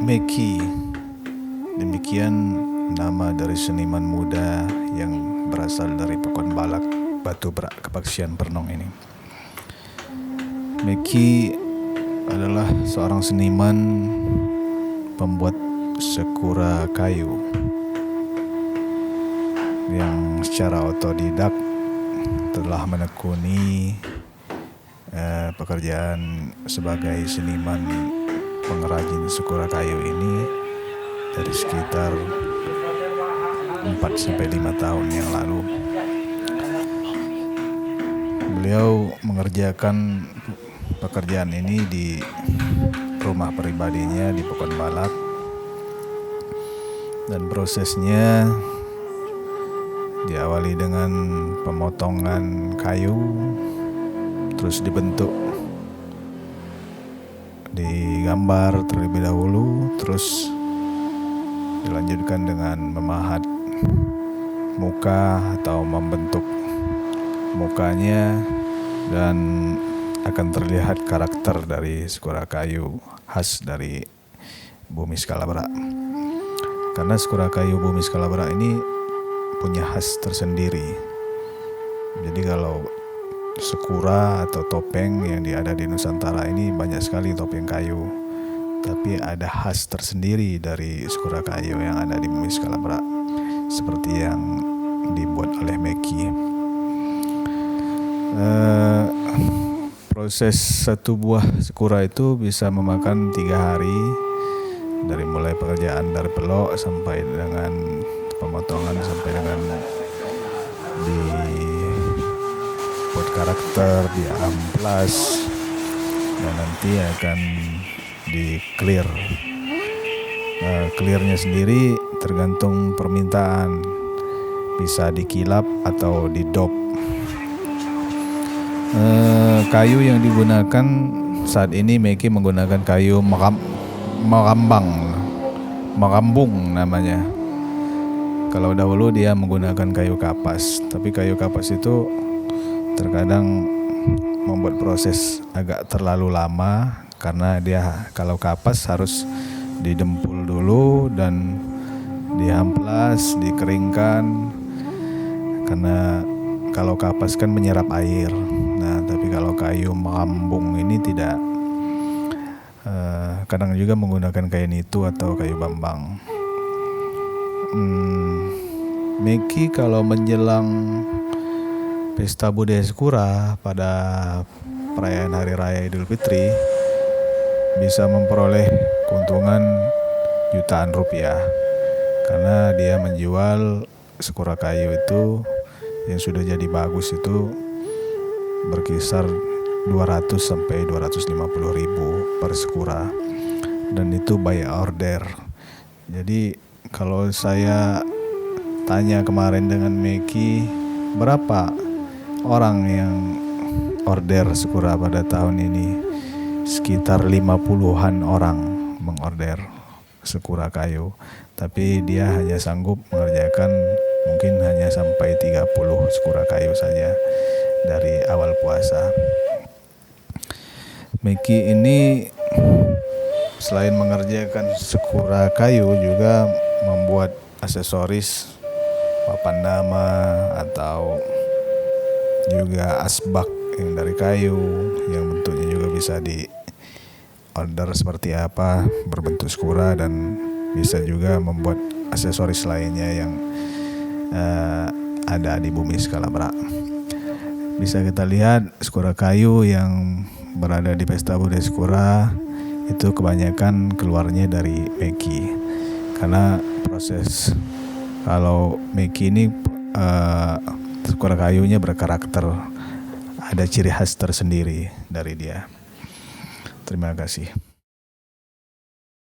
Meki, demikian nama dari seniman muda yang berasal dari Pekon Balak, Batu Berak, Kepaksian Bernong ini. Meki adalah seorang seniman pembuat sekura kayu yang secara otodidak telah menekuni pekerjaan sebagai seniman pengrajin sekura kayu ini dari sekitar 4-5 tahun yang lalu. Beliau mengerjakan pekerjaan ini di rumah pribadinya di Pekon Balak, dan prosesnya diawali dengan pemotongan kayu, terus dibentuk, digambar terlebih dahulu, terus dilanjutkan dengan memahat muka atau membentuk mukanya, dan akan terlihat karakter dari sekura kayu khas dari bumi Skalabra. Karena sekura kayu bumi Skalabra ini punya khas tersendiri. Jadi kalau sekura atau topeng yang ada di Nusantara ini banyak sekali topeng kayu, tapi ada khas tersendiri dari sekura kayu yang ada di bumi Skalabra, seperti yang dibuat oleh Meki. Proses satu buah sekura itu bisa memakan 3 hari, dari mulai pekerjaan dari pelok sampai dengan pemotongan, sampai dengan dibuat karakter, di amplas, dan nanti akan di clear. Clearnya sendiri tergantung permintaan, bisa dikilap atau didop. Kayu yang digunakan saat ini Meki menggunakan kayu makambung namanya. Kalau dahulu dia menggunakan kayu kapas, tapi kayu kapas itu terkadang membuat proses agak terlalu lama, karena dia kalau kapas harus didempul dulu dan diamplas, dikeringkan, karena kalau kapas kan menyerap air. Nah, tapi kalau kayu makambung ini tidak. Kadang juga menggunakan kayu nitu atau kayu bambang. Meki kalau menjelang pesta budaya sekura pada perayaan Hari Raya Idul Fitri bisa memperoleh keuntungan jutaan rupiah, karena dia menjual sekura kayu itu yang sudah jadi bagus itu berkisar 200 sampai 250 ribu per sekura, dan itu by order. Jadi kalau saya tanya kemarin dengan Meki berapa orang yang order sekura pada tahun ini, sekitar 50-an orang mengorder sekura kayu, tapi dia hanya sanggup mengerjakan mungkin hanya sampai 30 sekura kayu saja dari awal puasa. Meki ini selain mengerjakan sekura kayu juga membuat aksesoris, papan nama, atau juga asbak yang dari kayu, yang bentuknya juga bisa di order seperti apa, berbentuk sekura, dan bisa juga membuat aksesoris lainnya yang ada di bumi Skalabra. Bisa kita lihat sekura kayu yang berada di pesta budaya sekura itu kebanyakan keluarnya dari Meki, karena proses kalau Meki ini sekura kayunya berkarakter, ada ciri khas tersendiri dari dia. Terima kasih.